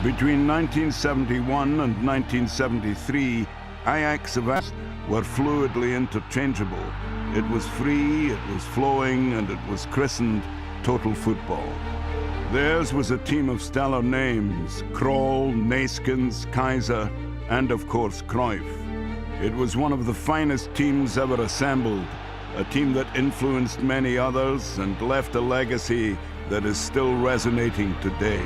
Between 1971 and 1973, Ajax were fluidly interchangeable. It was free, it was flowing, and it was christened total football. Theirs was a team of stellar names: Krol, Neeskens, Kaiser, and of course Cruyff. It was one of the finest teams ever assembled, a team that influenced many others and left a legacy that is still resonating today.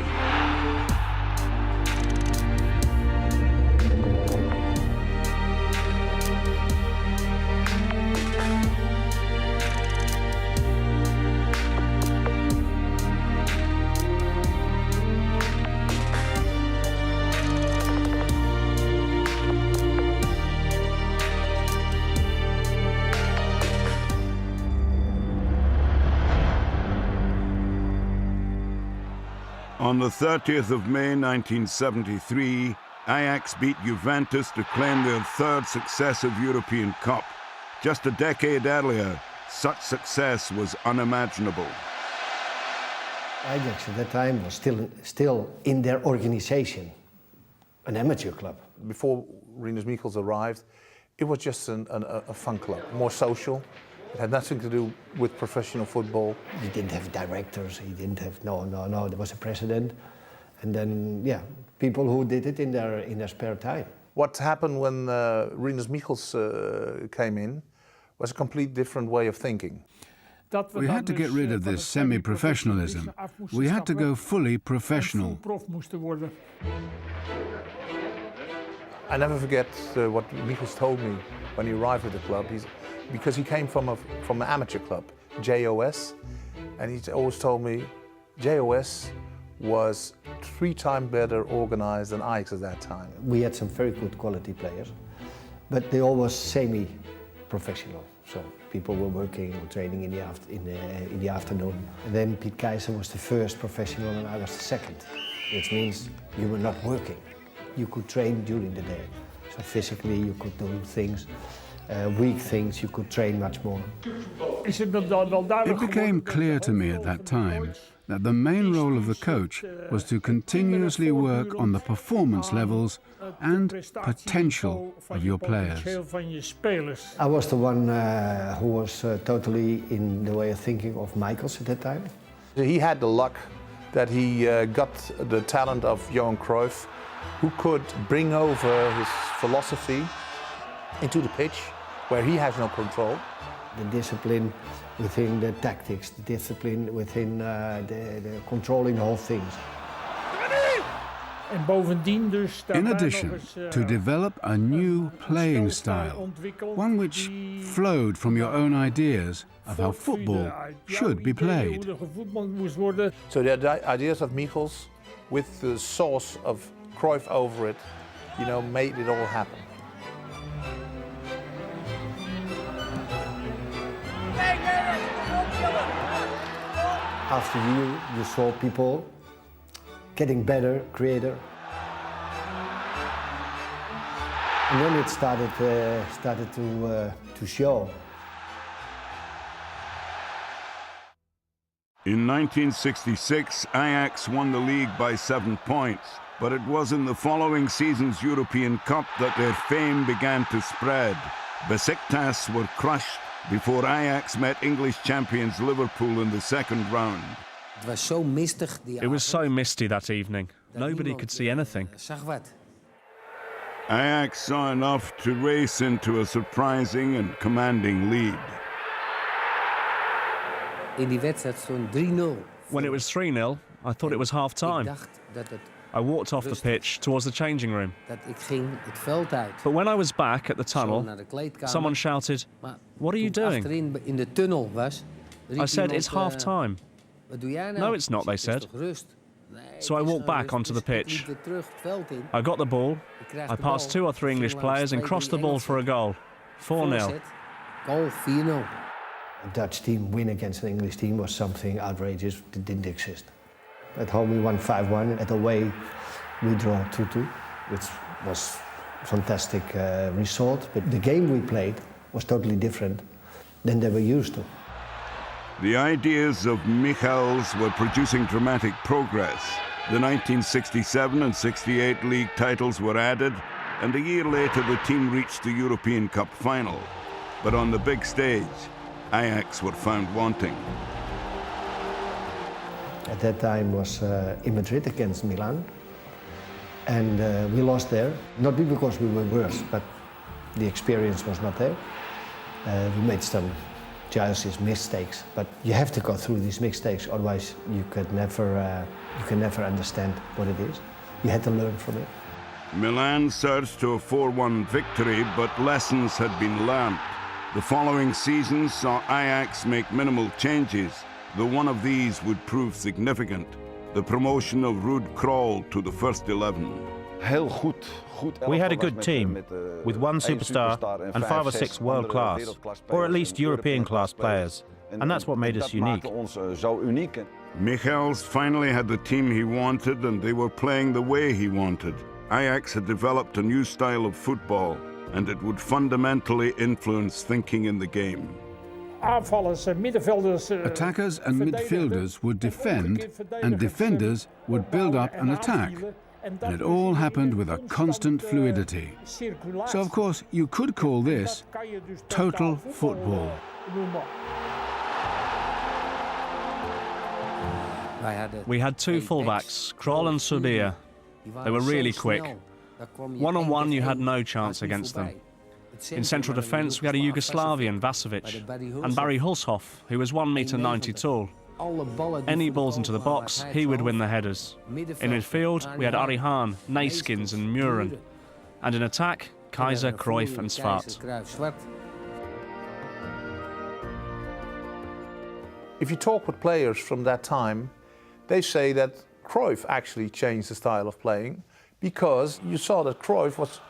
On the 30th of May 1973, Ajax beat Juventus to claim their third successive European Cup. Just a decade earlier, such success was unimaginable. Ajax at that time was still in their organization, an amateur club. Before Rinus Michels arrived, it was just a fun club, more social. It had nothing to do with professional football. He didn't have directors, he didn't have, no, there was a president. And then, yeah, people who did it in their spare time. What happened when Rinus Michels came in was a complete different way of thinking. We had to get rid of this semi-professionalism. We had to go fully professional. I never forget what Michels told me when he arrived at the club. Because he came from an amateur club, JOS, and he always told me JOS was 3 times better organized than Ajax at that time. We had some very good quality players, but they all were semi-professional. So people were working or training in the afternoon. And then Piet Keizer was the first professional and I was the second, which means you were not working. You could train during the day. So physically you could do things. Weak things, you could train much more. It became clear to me at that time that the main role of the coach was to continuously work on the performance levels and potential of your players. I was the one who was totally in the way of thinking of Michels at that time. He had the luck that he got the talent of Johan Cruyff, who could bring over his philosophy into the pitch, where he has no control. The discipline within the tactics, the discipline within the controlling the whole things. In addition, to develop a new playing style, one which flowed from your own ideas of how football should be played. So the ideas of Michels, with the sauce of Cruyff over it, made it all happen. After you saw people getting better, creative. And then it started to show. In 1966, Ajax won the league by 7 points, but it was in the following season's European Cup that their fame began to spread. Besiktas were crushed before Ajax met English champions Liverpool in the second round. It was so misty that evening. Nobody could see anything. Ajax saw enough to race into a surprising and commanding lead. When it was 3-0, I thought it was half-time. I walked off the pitch towards the changing room. But when I was back at the tunnel, someone shouted, "What are you doing?" I said, "It's half-time." "No, it's not," they said. So I walked back onto the pitch. I got the ball, I passed 2 or 3 English players and crossed the ball for a goal. 4-0. A Dutch team win against an English team was something outrageous that didn't exist. At home we won 5-1, at away we drew 2-2, which was a fantastic result. But the game we played was totally different than they were used to. The ideas of Michels were producing dramatic progress. The 1967 and 68 league titles were added, and a year later the team reached the European Cup final. But on the big stage, Ajax were found wanting. At that time was in Madrid against Milan, and we lost there, not because we were worse, but the experience was not there. We made some childish mistakes, but you have to go through these mistakes, otherwise you can never understand what it is. You had to learn from it. Milan surged to a 4-1 victory, but lessons had been learned. The following season saw Ajax make minimal changes, though one of these would prove significant: the promotion of Ruud Krol to the first 11. We had a good team, with one superstar and 5 or 6 world-class, or at least European-class players, and that's what made us unique. Michels finally had the team he wanted, and they were playing the way he wanted. Ajax had developed a new style of football, and it would fundamentally influence thinking in the game. Attackers and midfielders would defend, and defenders would build up an attack. And it all happened with a constant fluidity. So, of course, you could call this total football. We had 2 fullbacks, Krol and Subir. They were really quick. One-on-one, you had no chance against them. In central defence, we had a Yugoslavian, Vasovic, and Barry Hulshoff, who was 1.90 m tall. Any balls into the box, he would win the headers. In midfield, we had Arie Haan, Neyskins and Muren. And in attack, Kaiser, Cruyff and Svart. If you talk with players from that time, they say that Cruyff actually changed the style of playing, because you saw that Cruyff was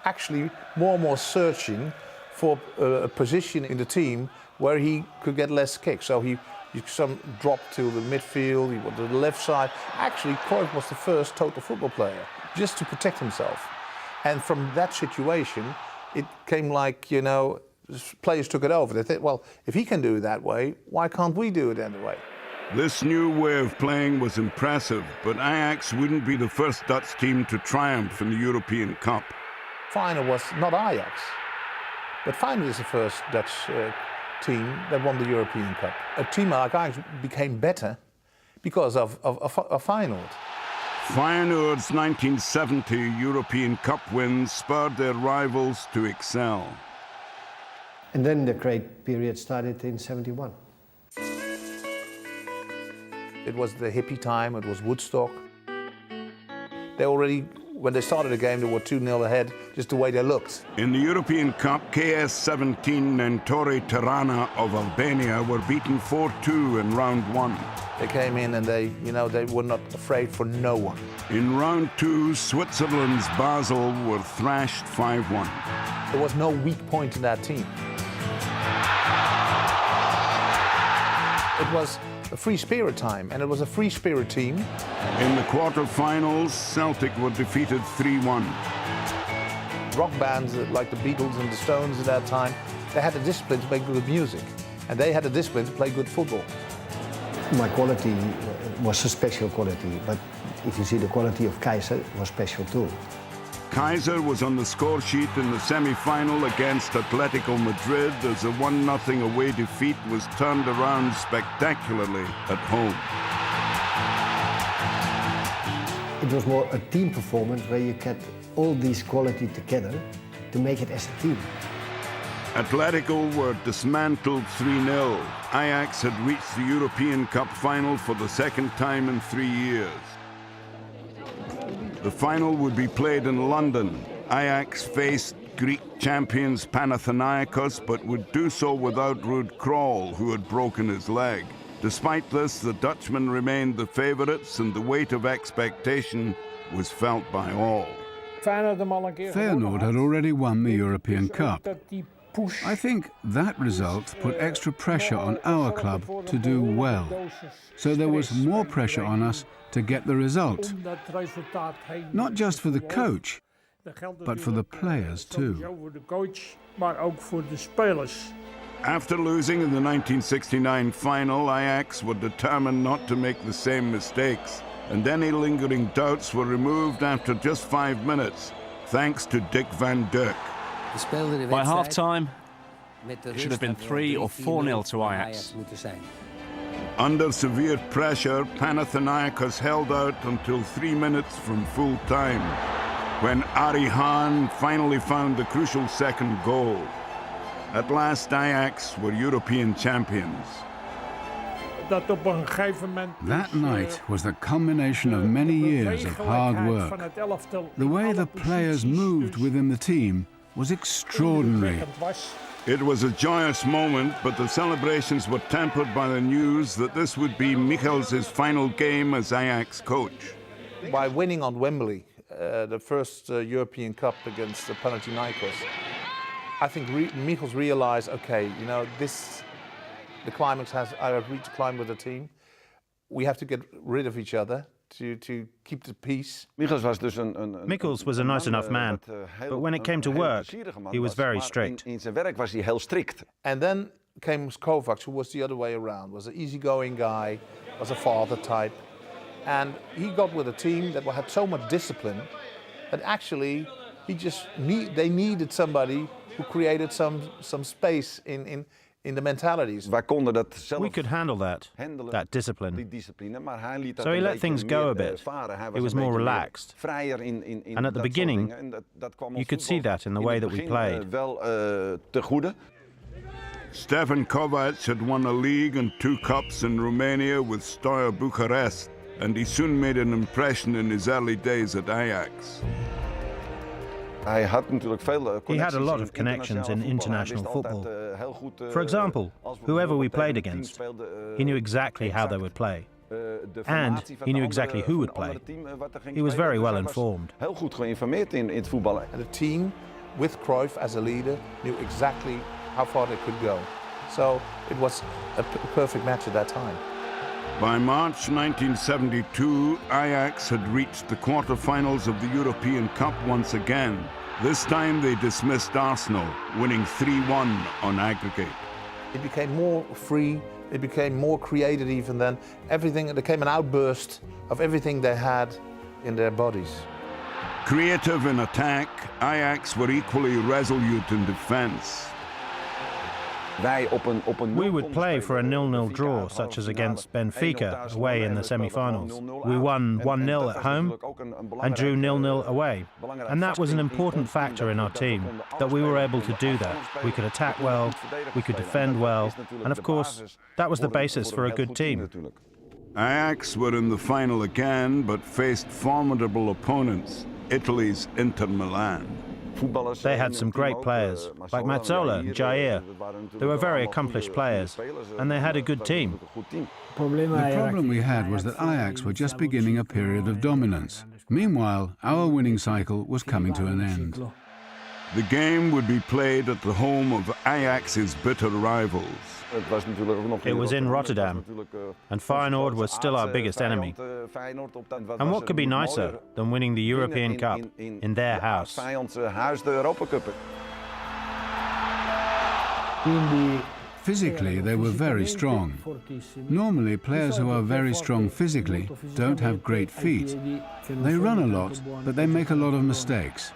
actually more and more searching for a position in the team where he could get less kicks. So he dropped to the midfield, he went to the left side. Actually, Cruyff was the first total football player, just to protect himself. And from that situation, it came like, you know, players took it over. They thought, well, if he can do it that way, why can't we do it anyway? This new way of playing was impressive, but Ajax wouldn't be the first Dutch team to triumph in the European Cup. Feyenoord was not Ajax, but Feyenoord is the first Dutch team that won the European Cup. A team like Ajax became better because of Feyenoord. Feyenoord's 1970 European Cup wins spurred their rivals to excel. And then the great period started in '71. It was the hippie time, it was Woodstock. They already, when they started the game, they were 2-0 ahead, just the way they looked. In the European Cup, KS-17 Nentori Tirana of Albania were beaten 4-2 in round 1. They came in and they were not afraid for no one. In round 2, Switzerland's Basel were thrashed 5-1. There was no weak point in that team. It was a free spirit time, and it was a free spirit team. In the quarter-finals, Celtic were defeated 3-1. Rock bands like the Beatles and the Stones at that time, they had the discipline to make good music, and they had the discipline to play good football. My quality was a special quality, but if you see the quality of Kaiser, it was special too. Kaiser was on the score sheet in the semi-final against Atletico Madrid as a 1-0 away defeat was turned around spectacularly at home. It was more a team performance where you get all these quality together to make it as a team. Atletico were dismantled 3-0. Ajax had reached the European Cup final for the second time in 3 years. The final would be played in London. Ajax faced Greek champions Panathinaikos, but would do so without Ruud Krol, who had broken his leg. Despite this, the Dutchmen remained the favourites, and the weight of expectation was felt by all. Feyenoord had already won the European Cup. I think that result put extra pressure on our club to do well. So there was more pressure on us to get the result. Not just for the coach, but for the players too. After losing in the 1969 final, Ajax were determined not to make the same mistakes. and any lingering doubts were removed after just 5 minutes, thanks to Dick van Dijk. By half-time, it should have been 3 or 4-0 to Ajax. Under severe pressure, Panathinaikos held out until 3 minutes from full time, when Arie Haan finally found the crucial second goal. At last, Ajax were European champions. That night was the culmination of many years of hard work. The way the players moved within the team was extraordinary. It was a joyous moment, but the celebrations were tempered by the news that this would be Michels' final game as Ajax coach. By winning on Wembley, the first European Cup against the Panathinaikos, I think Michels realized, okay, you know, the climax I have reached the climax with the team. We have to get rid of each other to keep the peace. Michels was a nice enough man, but when it came to work, he was very strict. And then came Kovacs, who was the other way around, was an easygoing guy, was a father type. And he got with a team that had so much discipline that actually they needed somebody who created some space in the mentalities. We could handle that discipline. So he let things go a bit. He was more relaxed. And at the beginning, you could see that in the way that we played. Stefan Kovacs had won a league and 2 cups in Romania with Steaua Bucharest, and he soon made an impression in his early days at Ajax. He had a lot of connections in international football. For example, whoever we played against, he knew exactly how they would play. And he knew exactly who would play. He was very well informed. And the team, with Cruyff as a leader, knew exactly how far they could go. So it was a perfect match at that time. By March 1972, Ajax had reached the quarter-finals of the European Cup once again. This time they dismissed Arsenal, winning 3-1 on aggregate. It became more free, it became more creative even than everything. There came an outburst of everything they had in their bodies. Creative in attack, Ajax were equally resolute in defense. We would play for a 0-0 draw, such as against Benfica away in the semi-finals. We won 1-0 at home and drew 0-0 away. And that was an important factor in our team, that we were able to do that. We could attack well, we could defend well, and of course, that was the basis for a good team. Ajax were in the final again, but faced formidable opponents, Italy's Inter Milan. They had some great players, like Mazzola and Jair. They were very accomplished players, and they had a good team. The problem we had was that Ajax were just beginning a period of dominance. Meanwhile, our winning cycle was coming to an end. The game would be played at the home of Ajax's bitter rivals. It was in Rotterdam, and Feyenoord was still our biggest enemy. And what could be nicer than winning the European Cup in their house? Physically, they were very strong. Normally, players who are very strong physically don't have great feet. They run a lot, but they make a lot of mistakes.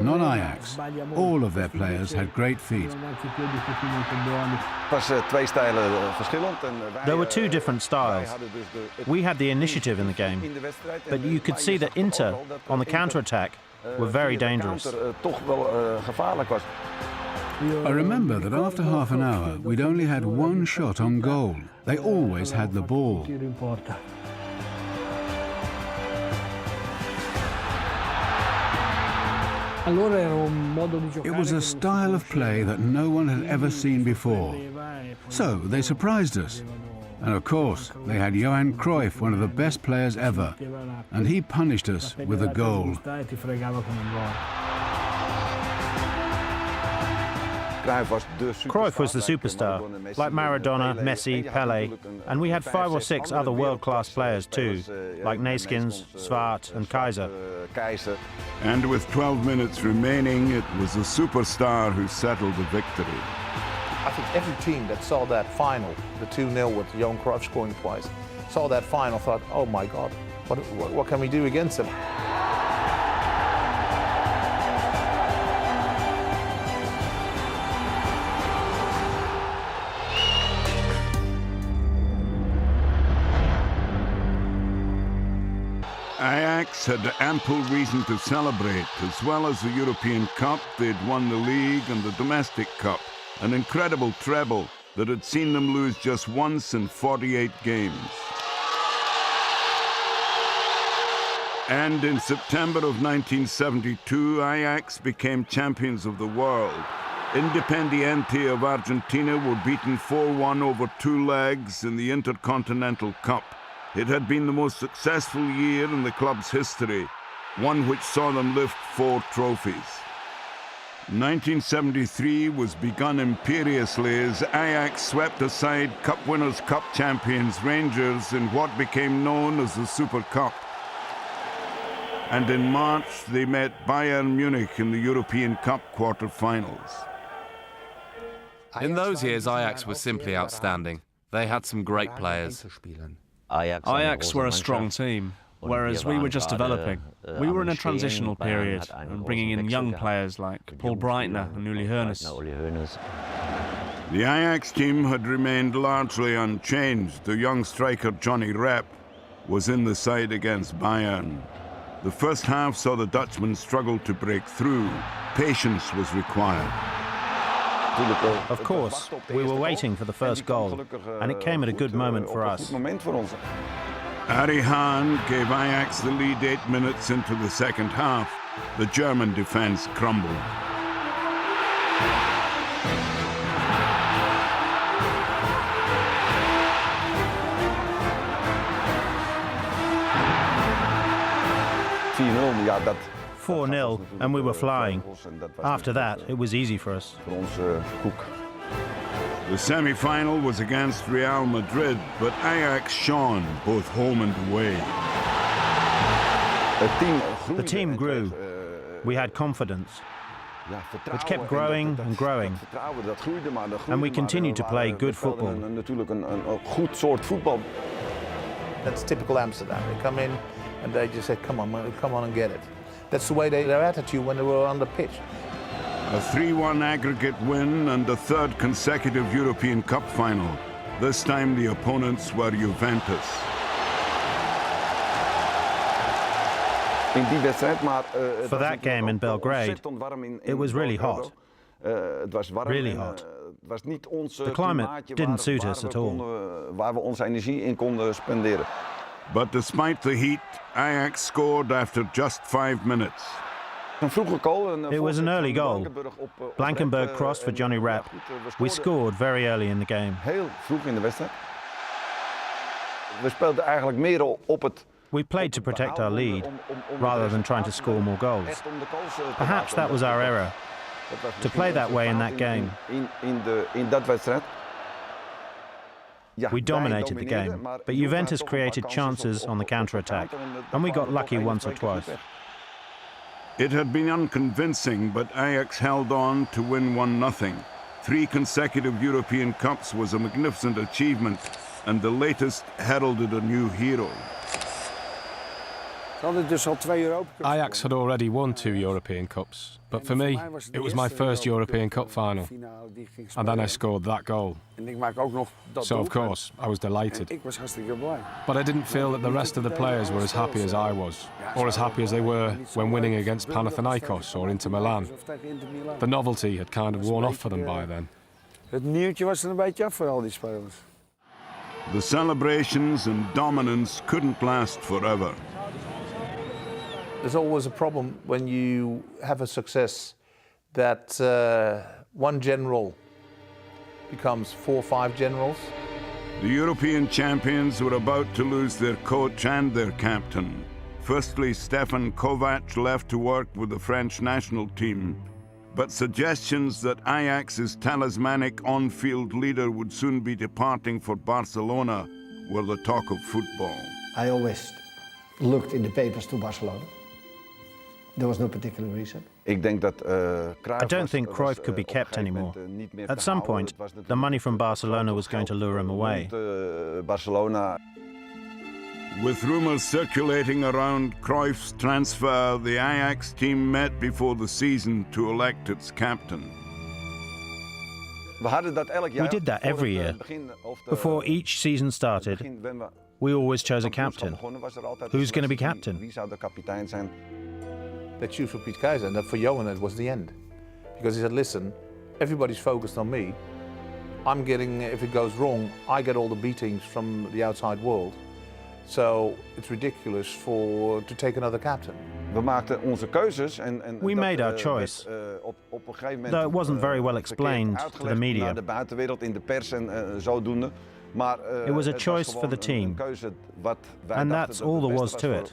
Not Ajax. All of their players had great feet. There were 2 different styles. We had the initiative in the game, but you could see that Inter, on the counter-attack, were very dangerous. I remember that after half an hour, we'd only had 1 shot on goal. They always had the ball. It was a style of play that no one had ever seen before. So they surprised us. And of course, they had Johan Cruyff, one of the best players ever, and he punished us with a goal. Cruyff was the superstar, like Maradona, Messi, Pelé, and we had 5 or 6 other world-class players too, like Neeskens, Zwart and Keizer. And with 12 minutes remaining, it was the superstar who settled the victory. I think every team that saw that final, the 2-0 with Johan Cruyff scoring twice, saw that final, thought, oh my God, What can we do against them? Ajax had ample reason to celebrate. As well as the European Cup, they'd won the league and the domestic cup, an incredible treble that had seen them lose just once in 48 games. And in September of 1972, Ajax became champions of the world. Independiente of Argentina were beaten 4-1 over 2 legs in the Intercontinental Cup. It had been the most successful year in the club's history, one which saw them lift 4 trophies. 1973 was begun imperiously as Ajax swept aside Cup Winners' Cup champions Rangers in what became known as the Super Cup. And in March, they met Bayern Munich in the European Cup quarter-finals. In those years, Ajax was simply outstanding. They had some great players. Ajax were a strong team, whereas we were just developing. We were in a transitional period and bringing in young players like Paul Breitner and Uli Hoeneß. The Ajax team had remained largely unchanged. The young striker Johnny Rep was in the side against Bayern. The first half saw the Dutchman struggle to break through. Patience was required. Of course, we were waiting for the first goal, and it came at a good moment for us. Arie Haan gave Ajax the lead 8 minutes into the second half. The German defence crumbled. Yeah, 4-0, and we were flying. After that, it was easy for us. The semi-final was against Real Madrid, but Ajax shone both home and away. The team grew. We had confidence, which kept growing and growing. And we continued to play good football. That's typical Amsterdam. They come in and they just say, come on and get it. That's the way their attitude when they were on the pitch. A 3-1 aggregate win and the 3rd consecutive European Cup final. This time the opponents were Juventus. For that game in Belgrade, it was really hot. Really hot. The climate didn't suit us at all. But despite the heat, Ajax scored after just 5 minutes. It was an early goal. Blankenberg crossed for Johnny Rep. We scored very early in the game. We played to protect our lead, rather than trying to score more goals. Perhaps that was our error, to play that way in that game. We dominated the game, but Juventus created chances on the counter-attack, and we got lucky once or twice. It had been unconvincing, but Ajax held on to win 1-0. 3 consecutive European Cups was a magnificent achievement, and the latest heralded a new hero. Ajax had already won 2 European Cups, but for me, it was my first European Cup final. And then I scored that goal. So, of course, I was delighted. But I didn't feel that the rest of the players were as happy as I was, or as happy as they were when winning against Panathinaikos or Inter Milan. The novelty had kind of worn off for them by then. The celebrations and dominance couldn't last forever. There's always a problem when you have a success that one general becomes 4 or 5 generals. The European champions were about to lose their coach and their captain. Firstly, Stefan Kovac left to work with the French national team. But suggestions that Ajax's talismanic on-field leader would soon be departing for Barcelona were the talk of football. I always looked in the papers to Barcelona. There was no particular reason. I don't think Cruyff could be kept anymore. At some point, the money from Barcelona was going to lure him away. With rumours circulating around Cruyff's transfer, the Ajax team met before the season to elect its captain. We did that every year. Before each season started, we always chose a captain. Who's going to be captain? They choose for Piet Keizer, and for Johan it was the end. Because he said, listen, everybody's focused on me. I'm getting, if it goes wrong, I get all the beatings from the outside world. So it's ridiculous to take another captain. We made our choice, though it wasn't very well explained to the media. It was a choice for the team, and that's all there was to it.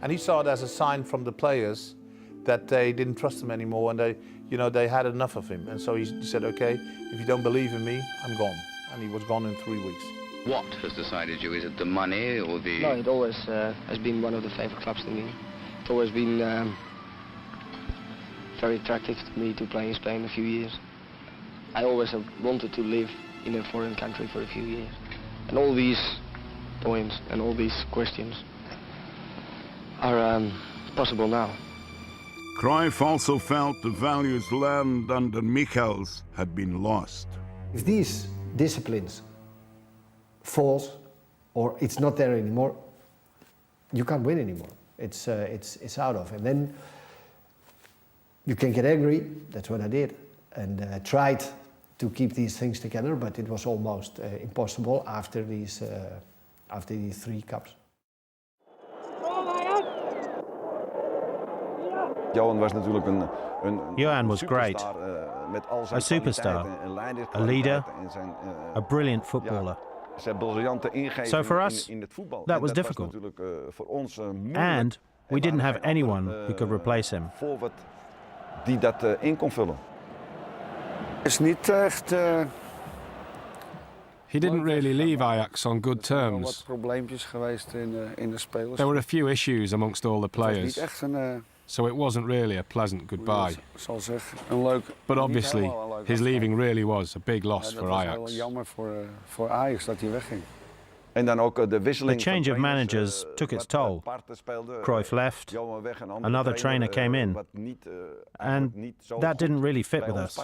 And he saw it as a sign from the players that they didn't trust him anymore, and they had enough of him. And so he said, okay, if you don't believe in me, I'm gone. And he was gone in 3 weeks. What has decided you? Is it the money or the... No, it always has been one of the favorite clubs to me. It's always been very attractive to me to play in Spain a few years. I always have wanted to live in a foreign country for a few years. And all these points and all these questions are possible now. Cruyff also felt the values learned under Michels had been lost. If these disciplines falls or it's not there anymore, you can't win anymore. It's out of. And then you can get angry. That's what I did, and tried to keep these things together, but it was almost impossible after these 3 cups. Johan was great, a superstar, a leader, a brilliant footballer. So for us, that was difficult. And we didn't have anyone who could replace him. He didn't really leave Ajax on good terms. There were a few issues amongst all the players, so it wasn't really a pleasant goodbye. But obviously, his leaving really was a big loss for Ajax. The change of managers took its toll. Cruyff left, another trainer came in, and that didn't really fit with us.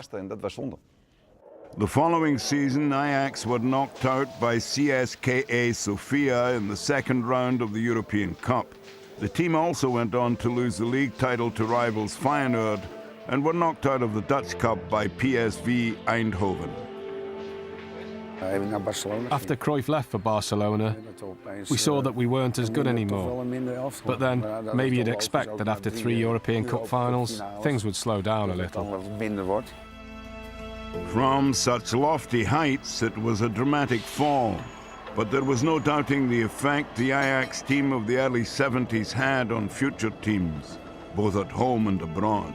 The following season, Ajax were knocked out by CSKA Sofia in the second round of the European Cup. The team also went on to lose the league title to rivals Feyenoord and were knocked out of the Dutch Cup by PSV Eindhoven. After Cruyff left for Barcelona, we saw that we weren't as good anymore. But then, maybe you'd expect that after 3 European Cup finals, things would slow down a little. From such lofty heights, it was a dramatic fall. But there was no doubting the effect the Ajax team of the early 70s had on future teams, both at home and abroad.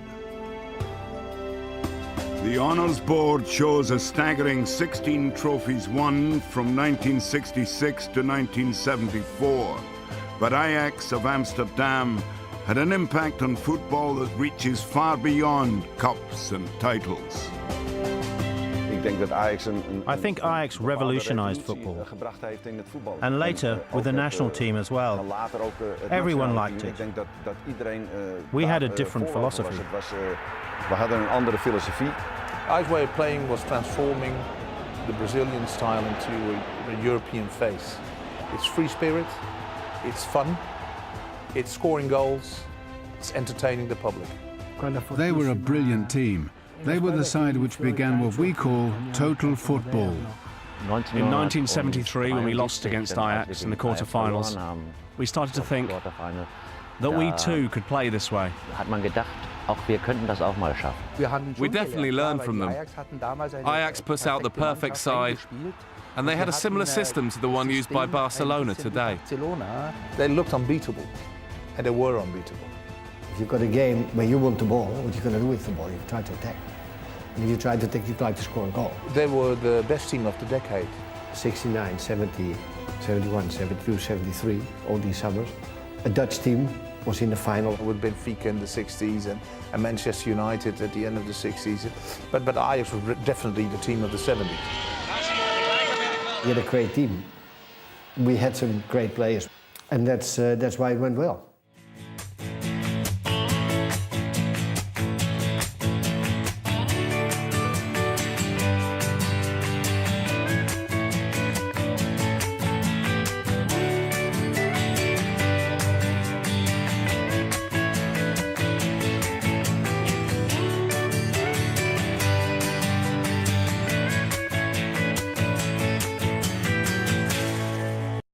The Honours Board shows a staggering 16 trophies won from 1966 to 1974. But Ajax of Amsterdam had an impact on football that reaches far beyond cups and titles. I think Ajax revolutionized football, and later with the national team as well. Everyone liked it. We had a different philosophy. Ajax's way of playing was transforming the Brazilian style into a European face. It's free spirit, it's fun, it's scoring goals, it's entertaining the public. They were a brilliant team. They were the side which began what we call total football. In 1973, when we lost against Ajax in the quarter-finals, we started to think that we too could play this way. We definitely learned from them. Ajax put out the perfect side, and they had a similar system to the one used by Barcelona today. They looked unbeatable, and they were unbeatable. If you've got a game where you want the ball, what are you going to do with the ball? You try to attack. And if you try to attack, you try to score a goal. They were the best team of the decade. 69, 70, 71, 72, 73, all these summers. A Dutch team was in the final. With Benfica in the 60s and Manchester United at the end of the 60s. But Ajax was definitely the team of the 70s. We had a great team, We had some great players, and that's why it went well.